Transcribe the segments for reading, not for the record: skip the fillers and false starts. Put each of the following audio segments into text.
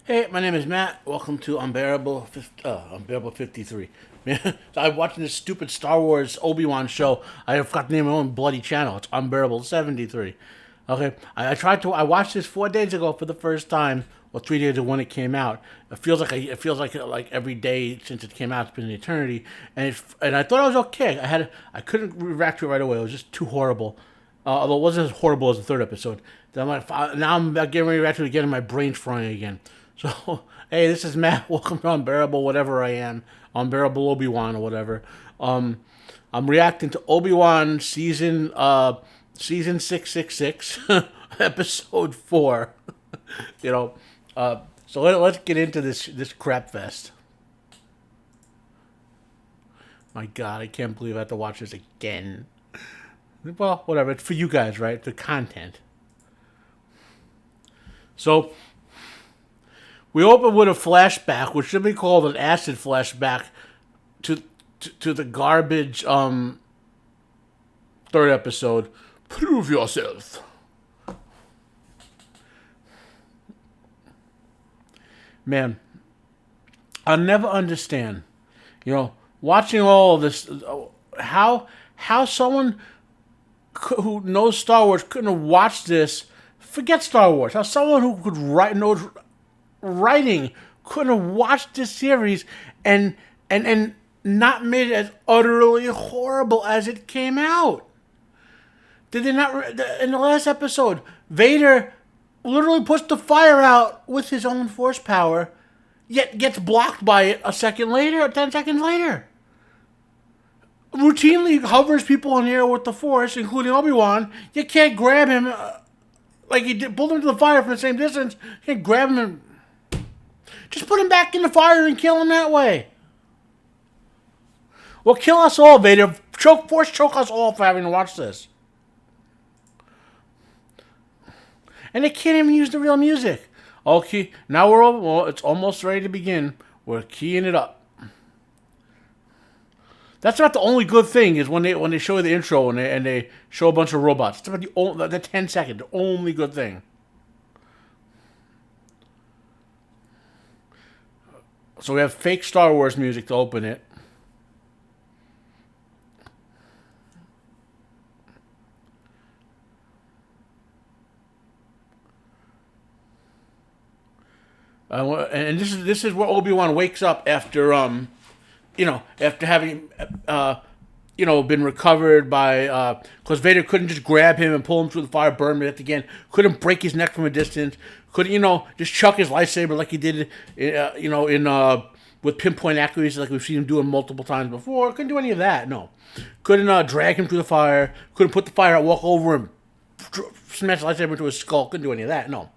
Hey, my name is Matt. Welcome to Unbearable 53. Man, I'm watching this stupid Star Wars Obi Wan show. I forgot the name of my own bloody channel. It's Unbearable 73. Okay, I watched this 4 days ago for the first time, or 3 days ago when it came out. It feels like every day since it came out. It's been an eternity, and I thought I was okay. I couldn't react to it right away. It was just too horrible. Although it wasn't as horrible as the third episode. Then now I'm getting ready to react to it again, and my brain's frying again. So, hey, this is Matt. Welcome to Unbearable, whatever I am. Unbearable Obi-Wan or whatever. Um, I'm reacting to Obi-Wan season 666, episode 4. you know, so let's get into this crap fest. My God, I can't believe I have to watch this again. Well, whatever. It's for you guys, right? The content. So, we open with a flashback, which should be called an acid flashback, to to the garbage third episode. Prove yourself. Man, I'll never understand. Watching all of this, how someone who knows Star Wars couldn't have watched this. Forget Star Wars. How someone who could knows writing couldn't have watched this series and not made it as utterly horrible as it came out. Did they not? In the last episode, Vader literally puts the fire out with his own force power, yet gets blocked by it a second later, or 10 seconds later. Routinely hovers people in the air with the force, including Obi-Wan. You can't grab him like he did, pulled him to the fire from the same distance. You can't grab him and just put him back in the fire and kill him that way. Well, kill us all, Vader. Force choke us all for having to watch this. And they can't even use the real music. Okay, now it's almost ready to begin. We're keying it up. That's not the only good thing. Is when they show you the intro and they show a bunch of robots. It's about the 10 second, the only good thing. So we have fake Star Wars music to open it. And this is where Obi-Wan wakes up after after having been recovered by because Vader couldn't just grab him and pull him through the fire, burn him again. Couldn't break his neck from a distance. Couldn't just chuck his lightsaber like he did in with pinpoint accuracy like we've seen him doing multiple times before. Couldn't do any of that. No, couldn't drag him through the fire. Couldn't put the fire out, walk over him, smash the lightsaber into his skull. Couldn't do any of that. No.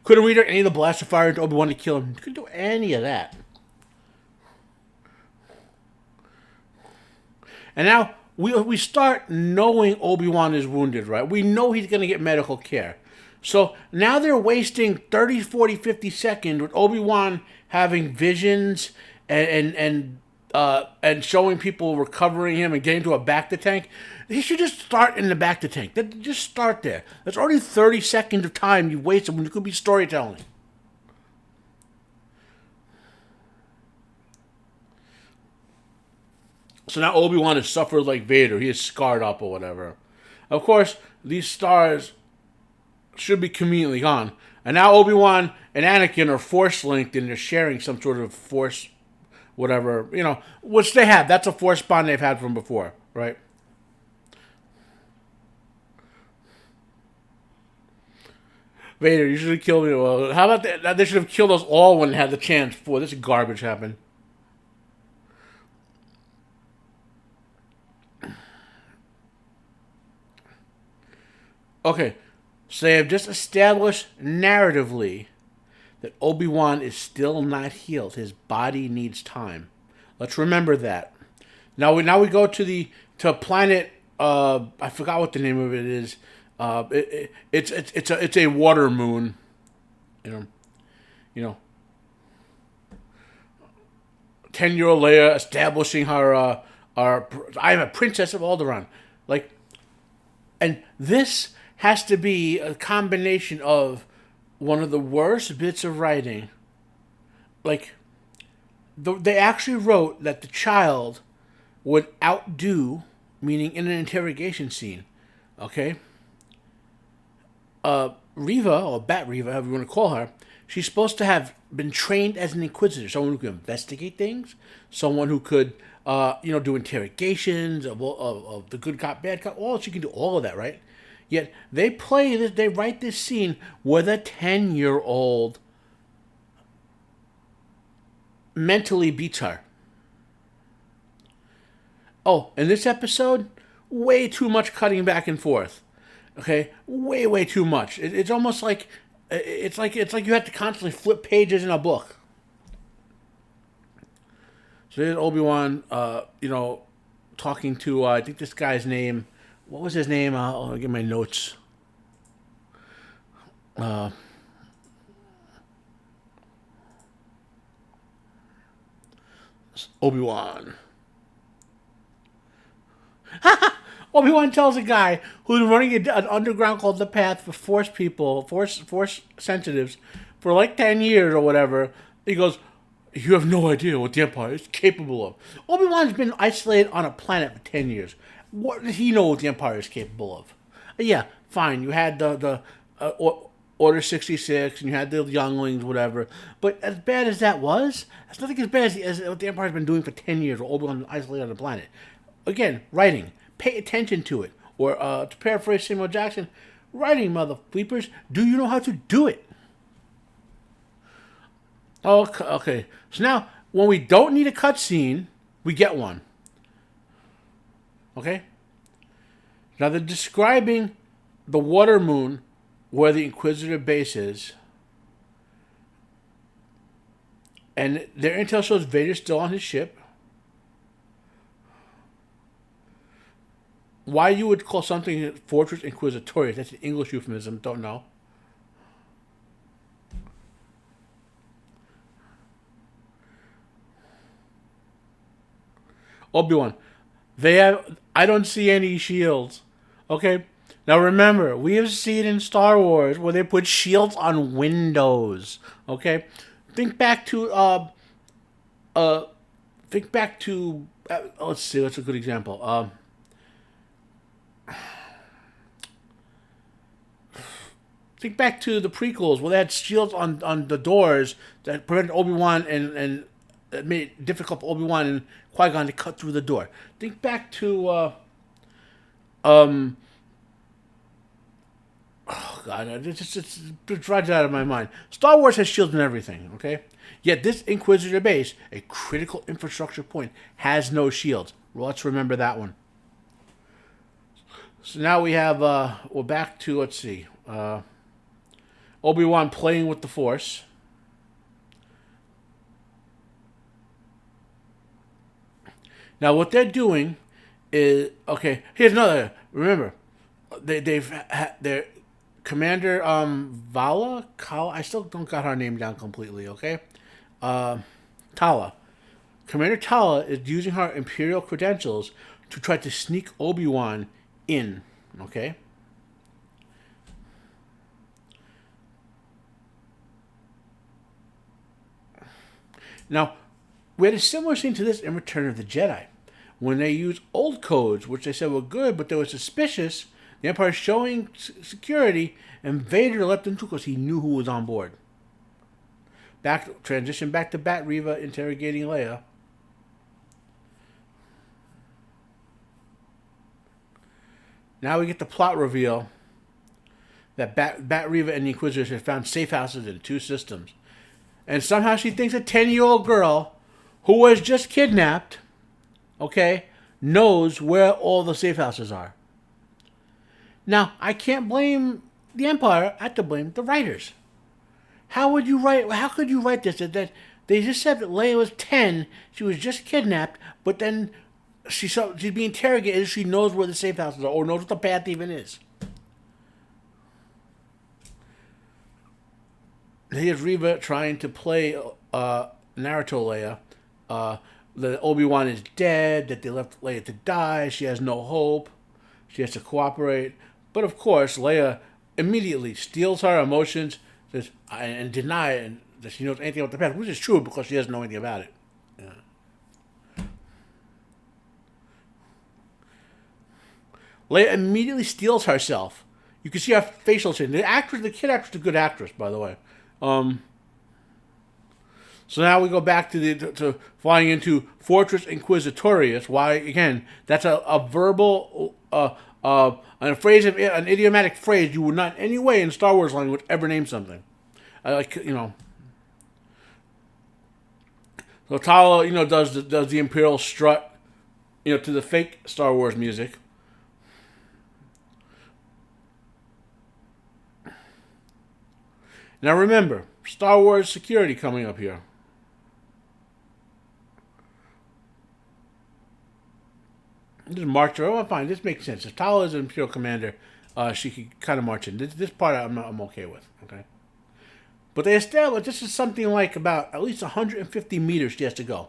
Couldn't redirect any of the blaster fire into Obi-Wan to kill him. Couldn't do any of that. And now we start knowing Obi-Wan is wounded, right? We know he's going to get medical care. So now they're wasting 30, 40, 50 seconds with Obi-Wan having visions and showing people recovering him and getting to a back to tank. He should just start in the back to tank. Just start there. That's already 30 seconds of time you wasted when you could be storytelling. So now Obi-Wan has suffered like Vader. He is scarred up or whatever. Of course, these stars should be conveniently gone. And now Obi-Wan and Anakin are force linked and they're sharing some sort of force, whatever, which they have. That's a force bond they've had from before, right? Vader, you should have killed me. Well, how about that? They should have killed us all when they had the chance before this garbage happened. Okay, so they have just established narratively that Obi-Wan is still not healed. His body needs time. Let's remember that. Now we go to planet. I forgot what the name of it is. It's a water moon. You know, you know. 10-year-old Leia establishing her I am a princess of Alderaan. Like, and this has to be a combination of one of the worst bits of writing like they actually wrote that the child would outdo, meaning in an interrogation scene, okay, Riva, or Bat Riva, however you want to call her, she's supposed to have been trained as an inquisitor, someone who could investigate things, someone who could, do interrogations of the good cop, bad cop. All she can do, all of that, right? Yet they play this, they write this scene with a 10-year-old mentally beats her. Oh, in this episode, way too much cutting back and forth. Okay, way too much. It's almost like it's like you have to constantly flip pages in a book. So there's Obi-Wan, talking to I think this guy's name. What was his name? I'll get my notes. Obi-Wan. Obi-Wan tells a guy who's running an underground called The Path for Force people, Force sensitives, for like 10 years or whatever. He goes, you have no idea what the Empire is capable of. Obi-Wan's been isolated on a planet for 10 years. What does he know what the Empire is capable of? Yeah, fine, you had the Order 66, and you had the younglings, whatever. But as bad as that was, that's nothing as bad as what the Empire's been doing for 10 years, or Obi-Wan isolated on the planet. Again, writing. Pay attention to it. Or, to paraphrase Samuel Jackson, writing, mother bleepers, do you know how to do it? Okay. So now, when we don't need a cutscene, we get one. Okay? Now they're describing the water moon where the Inquisitor base is. And their intel shows Vader's still on his ship. Why you would call something Fortress Inquisitorius, that's an English euphemism, don't know. Obi-Wan, I don't see any shields. Okay? Now remember, we have seen in Star Wars where they put shields on windows. Okay? Think back to, let's see, what's a good example? Think back to the prequels where they had shields on the doors that prevented Obi-Wan and it made it difficult for Obi-Wan and Qui-Gon to cut through the door. Think back to, oh God, it drives it out of my mind. Star Wars has shields and everything, okay? Yet this Inquisitor base, a critical infrastructure point, has no shields. Well, let's remember that one. So now we have, we're back to, let's see, Obi-Wan playing with the Force. Now what they're doing is, okay, here's another, remember, their Commander Kala, I still don't got her name down completely, okay? Tala. Commander Tala is using her Imperial credentials to try to sneak Obi-Wan in, okay? Now, we had a similar scene to this in Return of the Jedi, when they used old codes, which they said were good, but they were suspicious. The Empire showing security, and Vader let them through because he knew who was on board. Transition back to Bat Riva interrogating Leia. Now we get the plot reveal that Bat Riva and the Inquisitors have found safe houses in 2 systems. And somehow she thinks a 10-year-old girl who was just kidnapped, okay, knows where all the safe houses are. Now, I can't blame the Empire. I have to blame the writers. How could you write this? That they just said that Leia was 10, she was just kidnapped, but then she's being interrogated, she knows where the safe houses are, or knows what the path even is. Here's Reva trying to play Naruto Leia. That Obi-Wan is dead, that they left Leia to die, she has no hope, she has to cooperate. But of course, Leia immediately steals her emotions and that she knows anything about the past, which is true because she doesn't know anything about it. Yeah. Leia immediately steals herself. You can see her facial change. The kid actress, is a good actress, by the way. So now we go back to flying into Fortress Inquisitorius. Why again? That's a verbal, a phrase, an idiomatic phrase you would not in any way in Star Wars language ever name something. So Tala, does the Imperial strut, to the fake Star Wars music. Now remember, Star Wars security coming up here. Just march her. Oh, fine. This makes sense. If Tala is an Imperial commander, she could kind of march in. This part I'm okay with. Okay. But they established this is something like about at least 150 meters she has to go.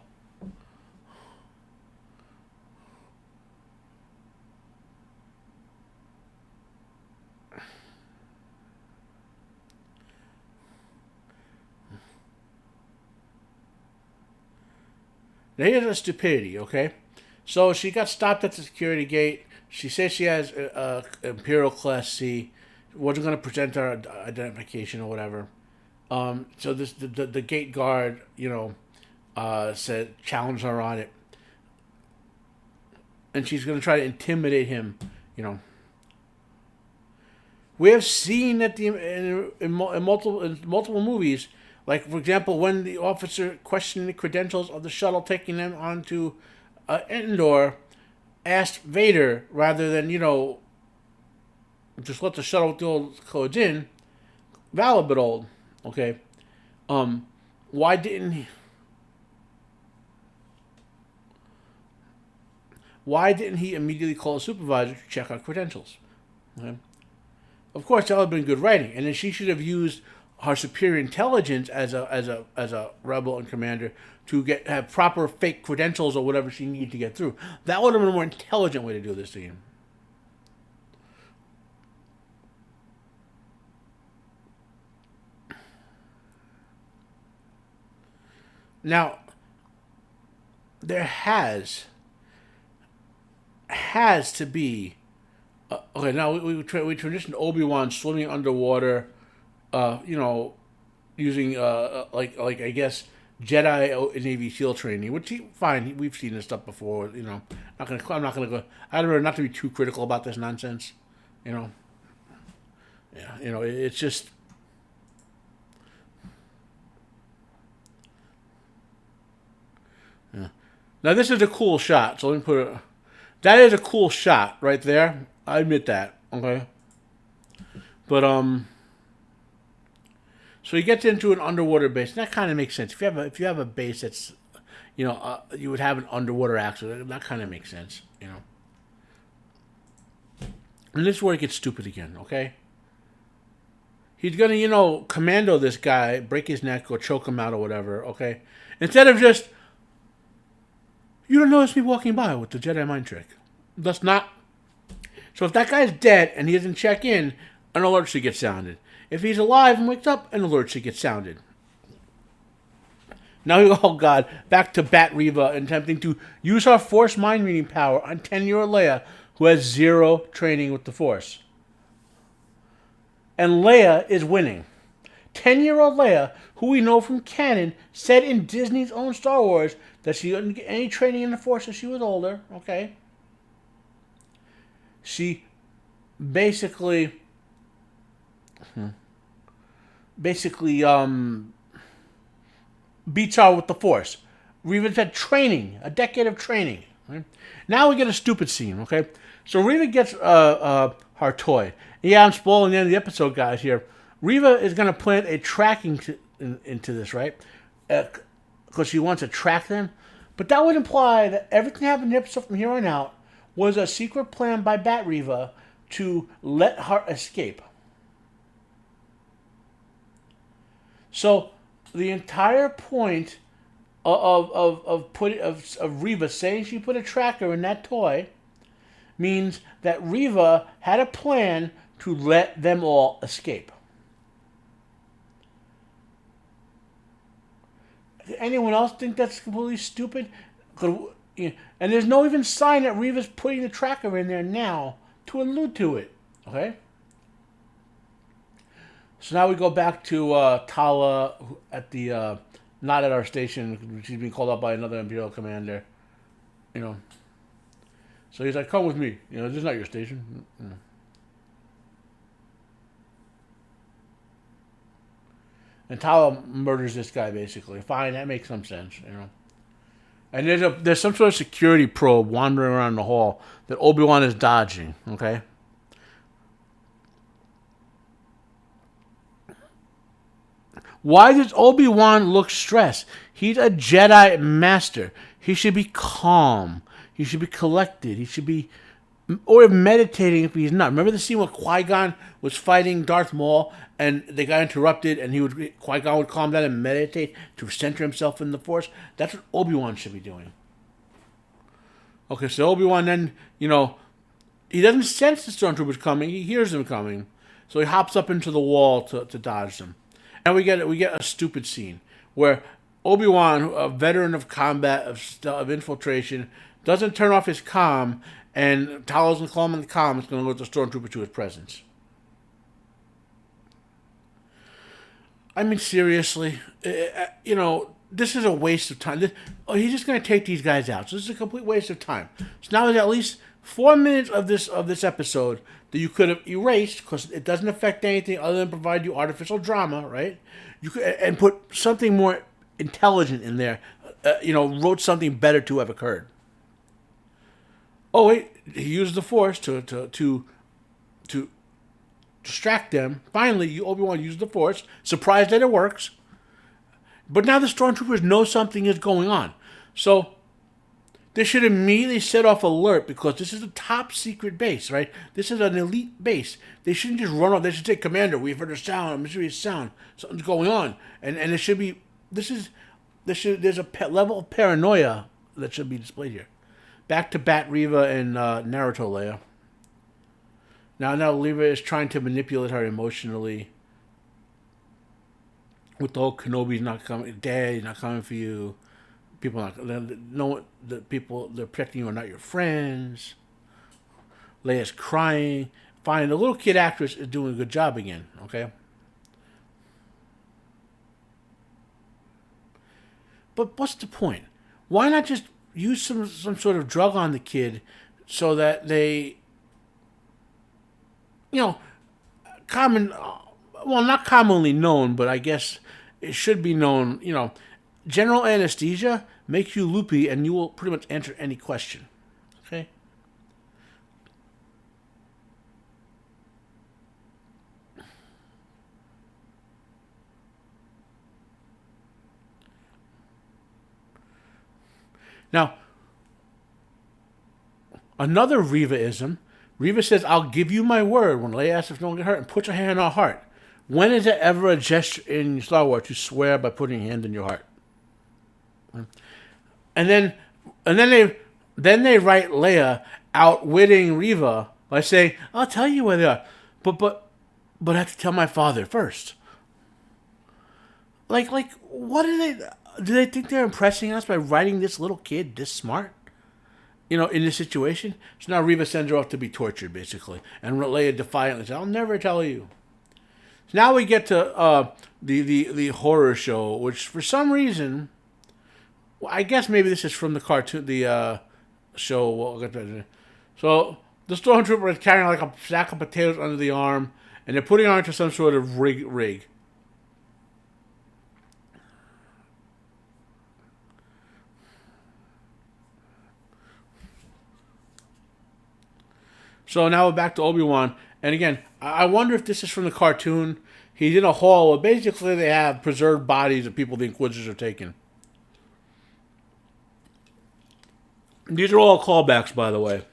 Now here's a stupidity, okay? So she got stopped at the security gate. She says she has Imperial Class C. Wasn't going to present her identification or whatever. So the gate guard, said challenge her on it, and she's going to try to intimidate him. We have seen that in multiple movies, like for example, when the officer questioning the credentials of the shuttle taking them onto Endor, asked Vader rather than just let the shuttle with the old codes in. Valid but old. Okay. Why didn't he? Why didn't he immediately call a supervisor to check our credentials? Okay. Of course, that would have been good writing, and then she should have used her superior intelligence as a rebel and commander to have proper fake credentials or whatever she needed to get through. That would have been a more intelligent way to do this scene. Now, there has to be. Okay, now we transitioned Obi-Wan swimming underwater, using like I guess Jedi Navy SEAL training, which fine, we've seen this stuff before. I'm not gonna go. I'd rather not to be too critical about this nonsense. Yeah, it's just. Yeah. Now this is a cool shot, so let me put it. That is a cool shot right there. I admit that. Okay. But so he gets into an underwater base. And that kind of makes sense. If you have a base that's, you would have an underwater accident. That kind of makes sense. And this is where it gets stupid again. Okay. He's gonna commando this guy, break his neck or choke him out or whatever. Okay. Instead of just. You don't notice me walking by with the Jedi mind trick. That's not. So if that guy's dead and he doesn't check in, an alert should get sounded. If he's alive and wakes up, an alert should get sounded. Now, oh God, back to Bat Reva attempting to use her Force mind reading power on 10-year-old Leia, who has zero training with the Force. And Leia is winning. 10-year-old Leia, who we know from canon, said in Disney's own Star Wars that she didn't get any training in the Force as she was older, okay? She basically beats her with the Force. Reva had training, a decade of training. Right? Now we get a stupid scene, okay? So Reva gets her toy. Yeah, I'm spoiling the end of the episode, guys, here. Reva is going to plant a tracking into this, right? Because she wants to track them. But that would imply that everything happened in the episode from here on out was a secret plan by Bat Reva to let her escape. So the entire point of Reva saying she put a tracker in that toy means that Reva had a plan to let them all escape. Anyone else think that's completely stupid? And there's no even sign that Reva's putting the tracker in there now to allude to it. Okay? So now we go back to Tala at the, not at our station. She's being called up by another Imperial commander. You know. So he's like, come with me. You know, this is not your station. You know. And Tala murders this guy, basically. Fine, that makes some sense, you know. And there's some sort of security probe wandering around the hall that Obi-Wan is dodging, okay? Why does Obi-Wan look stressed? He's a Jedi Master. He should be calm. He should be collected. He should be... Or meditating if he's not. Remember the scene where Qui-Gon was fighting Darth Maul and they got interrupted and Qui-Gon would calm down and meditate to center himself in the Force? That's what Obi-Wan should be doing. Okay, so Obi-Wan then, you know, he doesn't sense the Stormtroopers coming. He hears them coming. So he hops up into the wall to dodge them. And we get a stupid scene where Obi-Wan, a veteran of combat, of infiltration, doesn't turn off his comm, and Tala's going to call him on the comm. It's going to alert the Stormtrooper to his presence. I mean, seriously, you know, this is a waste of time. He's just going to take these guys out. So this is a complete waste of time. So now there's at least 4 minutes of this episode that you could have erased because it doesn't affect anything other than provide you artificial drama, right? You could and put something more intelligent in there. You know, wrote something better to have occurred. Oh wait, he used the Force to distract them. Finally, Obi-Wan used the Force, surprised that it works. But now the Stormtroopers know something is going on. So they should immediately set off alert because this is a top secret base, right? This is an elite base. They shouldn't just run off. They should say, Commander, we've heard a sound, a mysterious sound. Something's going on. And it should be, there's a level of paranoia that should be displayed here. Back to Bat Reva and Naruto Leia. Now Reva is trying to manipulate her emotionally. With the whole Kenobi's not coming, Dad, he's not coming for you. People not no the people they're protecting you are not your friends. Leia's crying. Fine, the little kid actress is doing a good job again. Okay. But what's the point? Why not just use some sort of drug on the kid so that they, you know, not commonly known, but I guess it should be known, you know, general anesthesia makes you loopy and you will pretty much answer any question. Okay? Now, another Reva-ism. Reva says, I'll give you my word when Leia asks if no one get hurt and put your hand on her heart. When is it ever a gesture in Star Wars to swear by putting your hand in your heart? And then they write Leia outwitting Reva by saying, I'll tell you where they are. But I have to tell my father first. Like what do they think they're impressing us by writing this little kid this smart? You know, in this situation? So now Reva sends her off to be tortured, basically. And Leia defiantly says, I'll never tell you. So now we get to the horror show, which for some reason, well, I guess maybe this is from the cartoon, the show. We'll get to. So the Stormtrooper is carrying like a sack of potatoes under the arm, and they're putting on to some sort of rig. So now we're back to Obi-Wan. And again, I wonder if this is from the cartoon. He's in a hall where basically they have preserved bodies of people the Inquisitors are taking. These are all callbacks, by the way.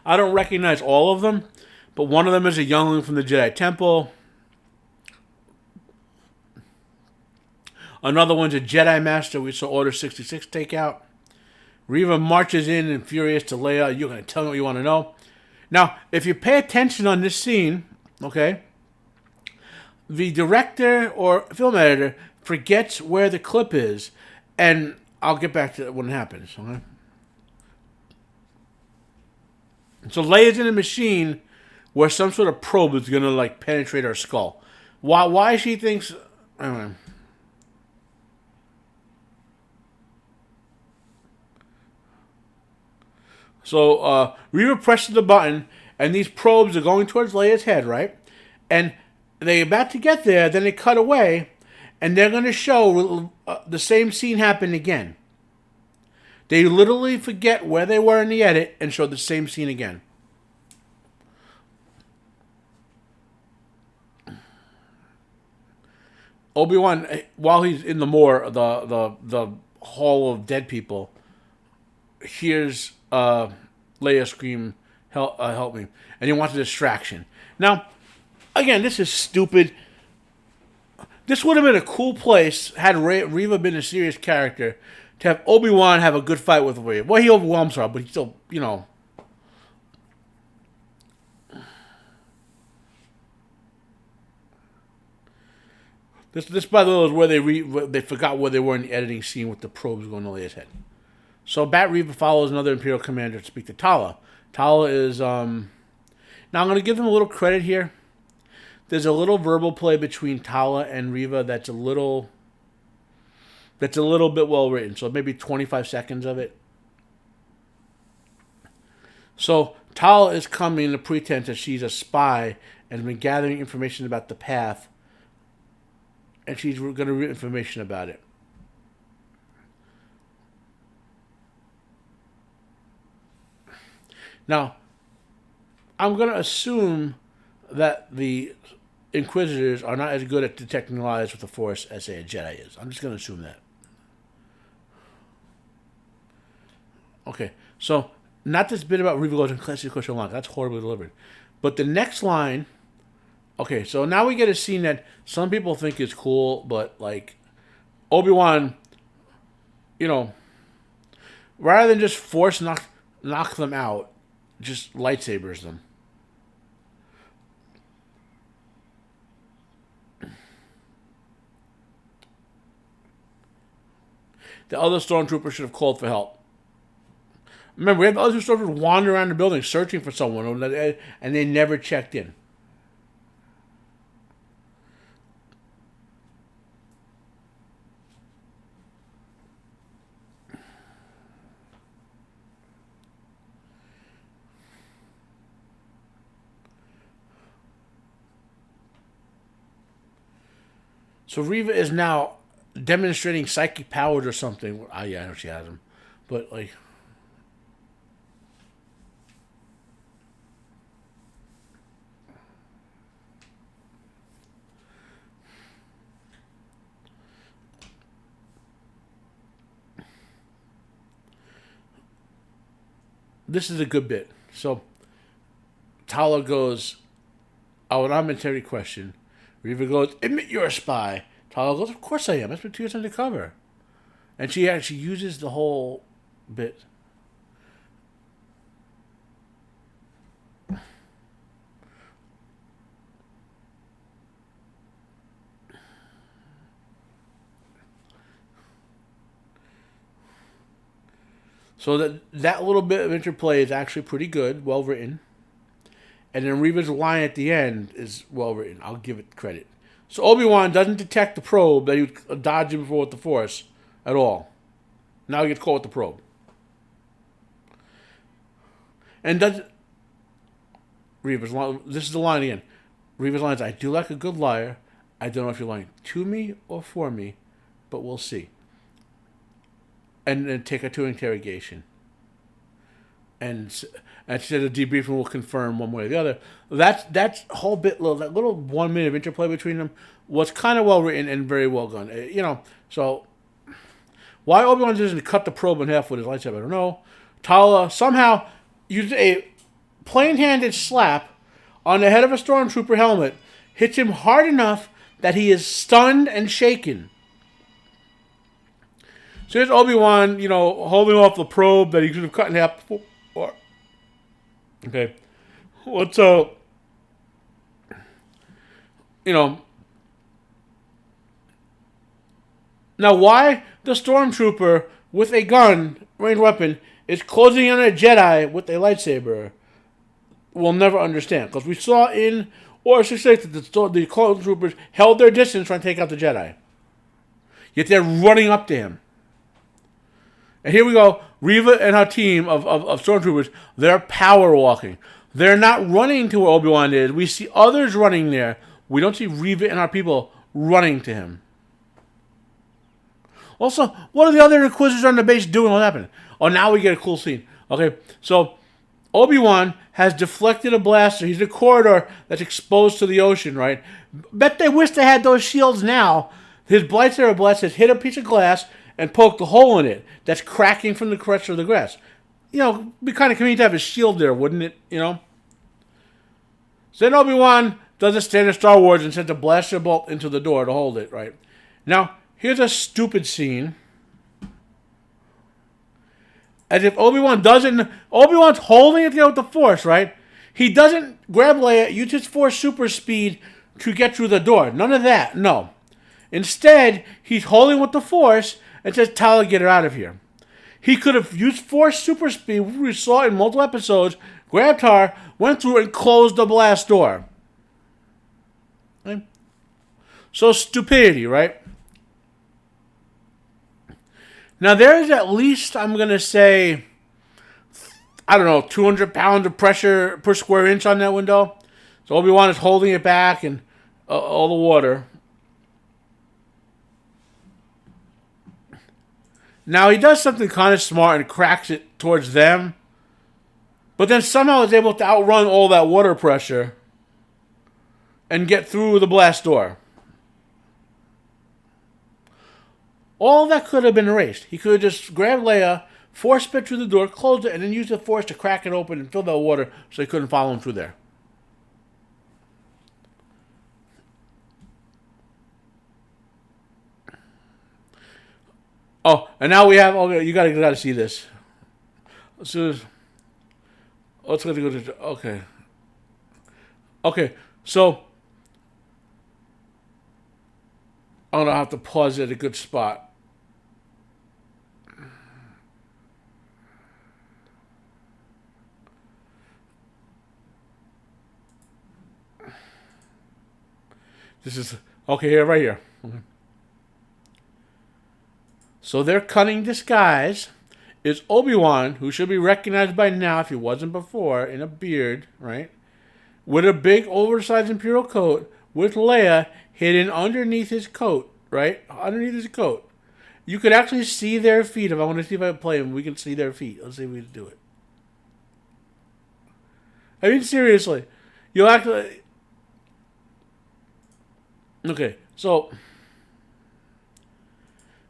I don't recognize all of them, but one of them is a youngling from the Jedi Temple. Another one's a Jedi Master we saw Order 66 take out. Reva marches in and furious to Leia, you're going to tell me what you want to know. Now, if you pay attention on this scene, okay, the director or film editor forgets where the clip is, and I'll get back to it when it happens. Okay. So Leia's in a machine where some sort of probe is gonna like penetrate her skull. Why she thinks? Anyway. So Reva presses the button, and these probes are going towards Leia's head, right? And they're about to get there, then they cut away, and they're going to show the same scene happen again. They literally forget where they were in the edit and show the same scene again. Obi-Wan, while he's in the moor, the hall of dead people, hears Leia scream, help me. And he wants a distraction. Now, again, this is stupid. This would have been a cool place had Reva been a serious character to have Obi-Wan have a good fight with Reva. Well, he overwhelms her, but he still, you know. This by the way, is where they forgot where they were in the editing scene with the probes going to Leia's head. So Bat Reva follows another Imperial commander to speak to Tala. Tala is now I'm going to give them a little credit here. There's a little verbal play between Tala and Reva that's a little bit well written. So maybe 25 seconds of it. So Tala is coming in the pretense that she's a spy and has been gathering information about the path, and she's going to read information about it. Now, I'm going to assume that the Inquisitors are not as good at detecting lies with the Force as, say, a Jedi is. I'm just going to assume that. Okay, so not this bit about Reva goes and classic question line. That's horribly delivered. But the next line, okay, so now we get a scene that some people think is cool, but like Obi-Wan, you know, rather than just force knock them out, just lightsabers them. The other stormtroopers should have called for help. Remember, we had the other stormtroopers wandering around the building searching for someone, and they never checked in. So Reva is now demonstrating psychic powers or something. Yeah, I know she has them. But, like... This is a good bit. So, Tala goes, an arbitrary question. Reva goes, admit you're a spy. Tala goes, of course I am. I spent 2 years undercover. And she actually uses the whole bit. So that little bit of interplay is actually pretty good, well written. And then Reva's line at the end is well written. I'll give it credit. So Obi-Wan doesn't detect the probe that he would dodge him before with the Force at all. Now he gets caught with the probe. And Reva's line, this is the line again. Reva's line is, I do like a good liar. I don't know if you're lying to me or for me, but we'll see. And then take her to interrogation. And she said the debriefing will confirm one way or the other. That whole bit, that little 1 minute of interplay between them was kind of well written and very well done. You know, so why Obi-Wan doesn't cut the probe in half with his lightsaber, I don't know. Tala somehow used a plain-handed slap on the head of a stormtrooper helmet, hits him hard enough that he is stunned and shaken. So here's Obi-Wan, you know, holding off the probe that he should have cut in half before. Okay. What's you know, Now, why the Stormtrooper with a gun, ranged weapon, is closing in on a Jedi with a lightsaber, we'll never understand. Because we saw in Order 66 that the clone troopers held their distance trying to take out the Jedi. Yet they're running up to him. And here we go. Reva and her team of Stormtroopers, they're power walking. They're not running to where Obi-Wan is. We see others running there. We don't see Reva and our people running to him. Also, what are the other Inquisitors on the base doing? What happened? Oh, now we get a cool scene. Okay, so Obi-Wan has deflected a blaster. He's in a corridor that's exposed to the ocean, right? Bet they wish they had those shields now. His lightsaber blast has hit a piece of glass and poked a hole in it that's cracking from the crest of the grass. You know, it'd be kind of convenient to have a shield there, wouldn't it? You know? So then Obi-Wan does a standard Star Wars and sends a blaster bolt into the door to hold it, right? Now, here's a stupid scene. As if Obi-Wan doesn't... Obi-Wan's holding it together with the Force, right? He doesn't grab Leia, use his Force super speed to get through the door. None of that, no. Instead, he's holding with the Force and says, Tala, get her out of here. He could have used Force super speed, we saw in multiple episodes, grabbed her, went through and closed the blast door. Okay? So, stupidity, right? Now, there is at least, I'm going to say, I don't know, 200 pounds of pressure per square inch on that window. So Obi-Wan is holding it back and all the water. Now, he does something kind of smart and cracks it towards them. But then somehow is able to outrun all that water pressure and get through the blast door. All that could have been erased. He could have just grabbed Leia, Force spit through the door, closed it, and then used the Force to crack it open and fill that water so he couldn't follow him through there. Oh, and now we have... Oh, you gotta see this. So, let's go to... Okay. Okay, so... I'm gonna have to pause at a good spot. This is... Okay, here, right here. Okay. So their cunning disguise is Obi-Wan, who should be recognized by now if he wasn't before, in a beard, right? With a big oversized Imperial coat, with Leia hidden underneath his coat, right? Underneath his coat. You could actually see their feet. If I want to see if I play them, we can see their feet. Let's see if we can do it. I mean, seriously. You'll actually... Okay, so...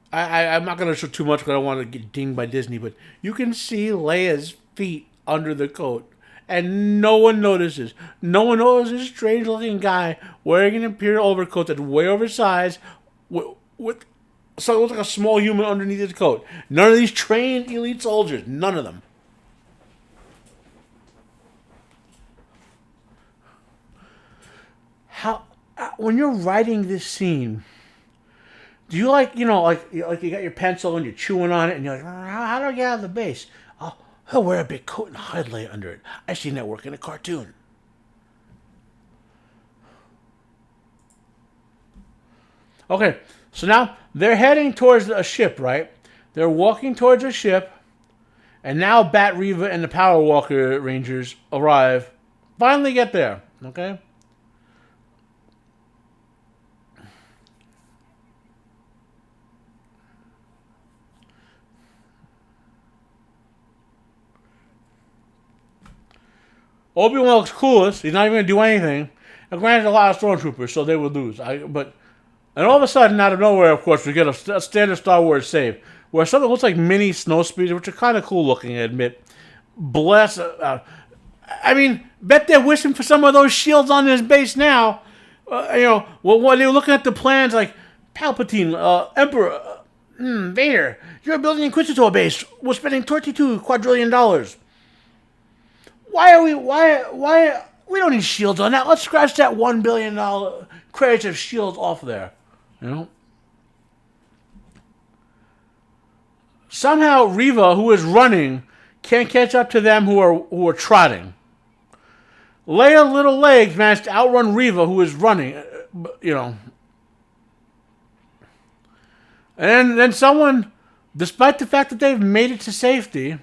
I'm not going to show too much because I don't want to get dinged by Disney, but you can see Leia's feet under the coat, and no one notices. No one notices this strange-looking guy wearing an Imperial overcoat that's way oversized with so it looks like a small human underneath his coat. None of these trained elite soldiers. None of them. How... When you're writing this scene... Do you like you got your pencil and you're chewing on it and you're like, how do I get out of the base? Oh, he'll wear a big coat and hide Leia under it. I've seen that work in a cartoon. Okay, so now they're heading towards a ship, right? They're walking towards a ship, and now Bat Reva and the Power Walker Rangers arrive. Finally get there, okay? Obi-Wan looks coolest. He's not even going to do anything. And granted, a lot of Stormtroopers, so they would lose. And all of a sudden, out of nowhere, of course, we get a standard Star Wars save, where something looks like mini snow speeders, which are kind of cool looking, I admit. Bless... I mean, bet they're wishing for some of those shields on this base now. When they were looking at the plans, like, Palpatine, Emperor, Vader, you're building an Inquisitor base. We're spending $22 quadrillion. Why we don't need shields on that. Let's scratch that $1 billion credits of shields off there. You know? Somehow Reva, who is running, can't catch up to them who are trotting. Leia, little legs, managed to outrun Reva, who is running. You know, and then someone, despite the fact that they've made it to safety,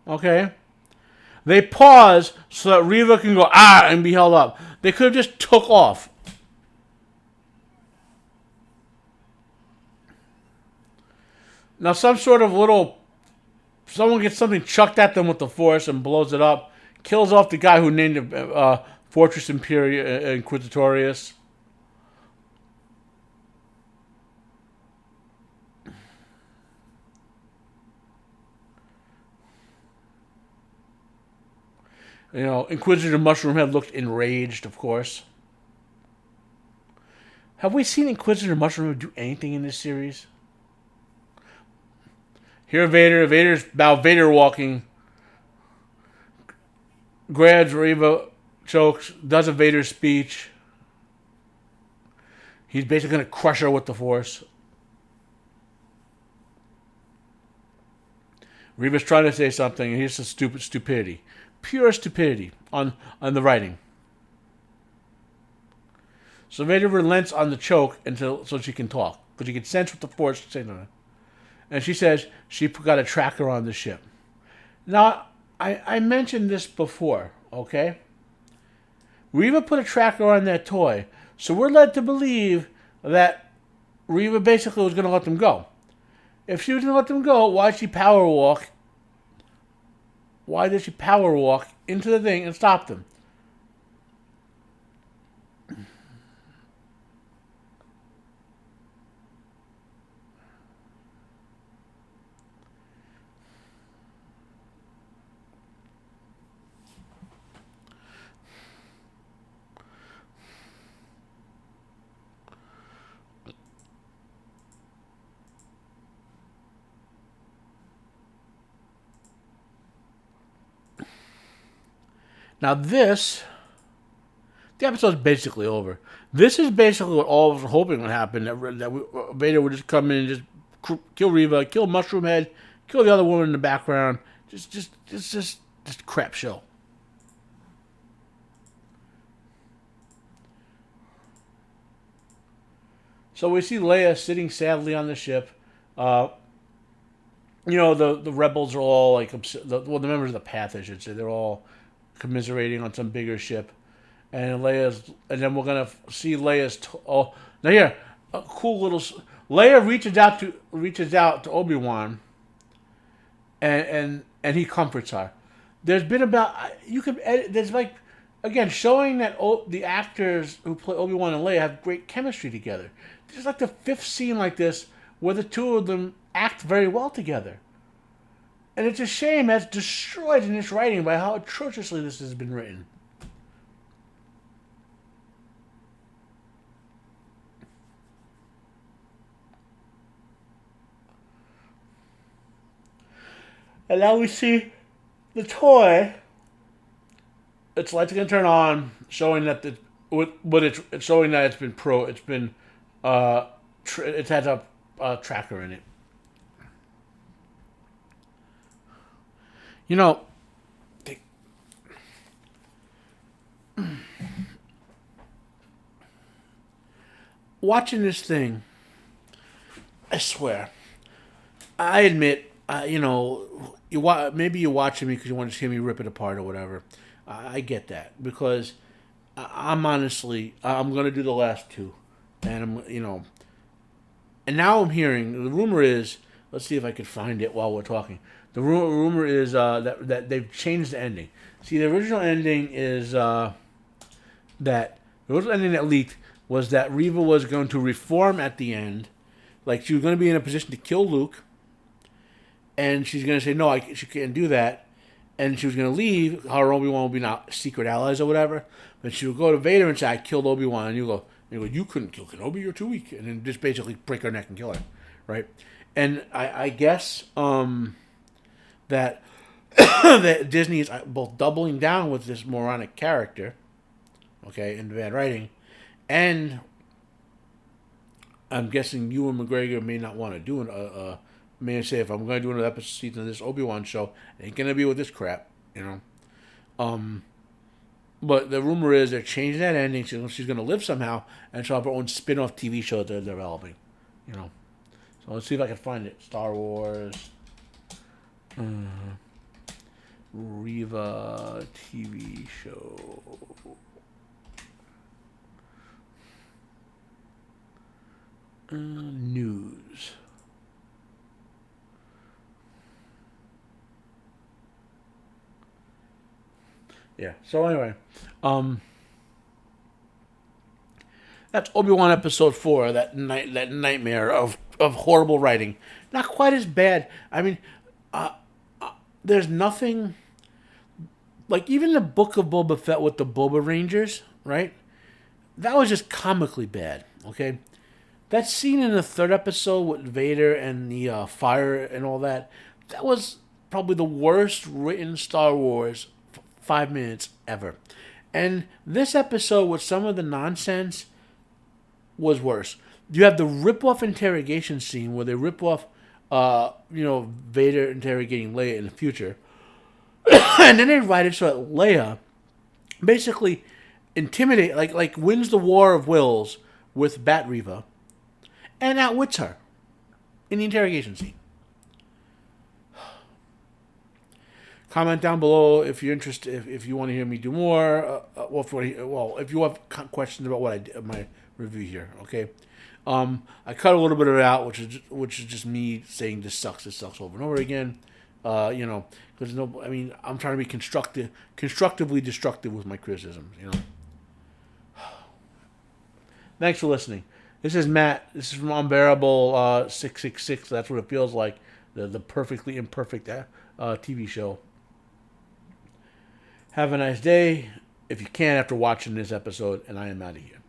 okay, they pause so that Reva can go and be held up. They could have just took off. Now, some sort of someone gets something chucked at them with the Force and blows it up, kills off the guy who named it Fortress Inquisitorius. You know, Inquisitor Mushroomhead looked enraged, of course. Have we seen Inquisitor Mushroomhead do anything in this series? Here, Vader's now Vader walking. Grabs Reva, chokes, does a Vader speech. He's basically going to crush her with the Force. Reva's trying to say something, and here's some stupidity. Pure stupidity on the writing. So Vader relents on the choke so she can talk. Because he can sense what the Force is saying to her. And she says she got a tracker on the ship. Now, I mentioned this before, okay? Reva put a tracker on that toy. So we're led to believe that Reva basically was going to let them go. If she was going to let them go, why did she power walk? Why did she power walk into the thing and stop them? Now the episode's basically over. This is basically what all of us were hoping would happen. That Vader would just come in and just kill Reva, kill Mushroomhead, kill the other woman in the background. Just a crap show. So we see Leia sitting sadly on the ship. You know, the rebels are all like, the members of the Path, I should say, they're all commiserating on some bigger ship, and then we're gonna see Leia's. Now here, a cool little. Leia reaches out to Obi-Wan, and he comforts her. There's been about you could edit. There's like, again, showing that the actors who play Obi-Wan and Leia have great chemistry together. There's like the fifth scene like this where the two of them act very well together. And it's a shame that's destroyed in its writing by how atrociously this has been written. And now we see the toy. Its lights are gonna turn on, showing that it's showing that it has a tracker in it. You know, watching this thing, I swear, I admit, maybe you're watching me because you want to see me rip it apart or whatever. I get that because I'm honestly, I'm gonna do the last two, and and now I'm hearing the rumor is. Let's see if I can find it while we're talking. The rumor is that they've changed the ending. See, the original ending is that the original ending that leaked was that Reva was going to reform at the end, like she was going to be in a position to kill Luke, and she's going to say no, she can't do that, and she was going to leave. Her Obi-Wan will be not secret allies or whatever, but she would go to Vader and say, "I killed Obi-Wan," and you go, "You couldn't kill Kenobi, you're too weak," and then just basically break her neck and kill her, right? And I guess that that Disney is both doubling down with this moronic character, okay, in bad writing, and I'm guessing Ewan McGregor may not want to do I mean, I say if I'm going to do another episode season of this Obi-Wan show, it ain't gonna be with this crap, you know. But the rumor is they're changing that ending. She's gonna live somehow, and she'll have her own spin-off TV show that they're developing, you know. So let's see if I can find it. Star Wars, Reva TV show. News. Yeah. So anyway, that's Obi-Wan episode 4. That nightmare of horrible writing. Not quite as bad. I mean, there's nothing like even the Book of Boba Fett with the Boba Rangers, right? That was just comically bad. Okay, that scene in the third episode with Vader and the fire and all that. That was probably the worst written Star Wars 5 minutes ever. And this episode with some of the nonsense was worse. You have the rip-off interrogation scene where they rip off, Vader interrogating Leia in the future. And then they write it so that Leia basically like wins the war of wills with Bat Reva and outwits her in the interrogation scene. Comment down below if you're interested. If you want to hear me do more. If you have questions about what I did, my review here, okay. I cut a little bit of it out, which is just me saying this sucks over and over again. Because I'm trying to be constructively destructive with my criticisms. Thanks for listening. This is Matt. This is from Unbearable 666. That's what it feels like. The perfectly imperfect TV show. Have a nice day. If you can, after watching this episode, and I am out of here.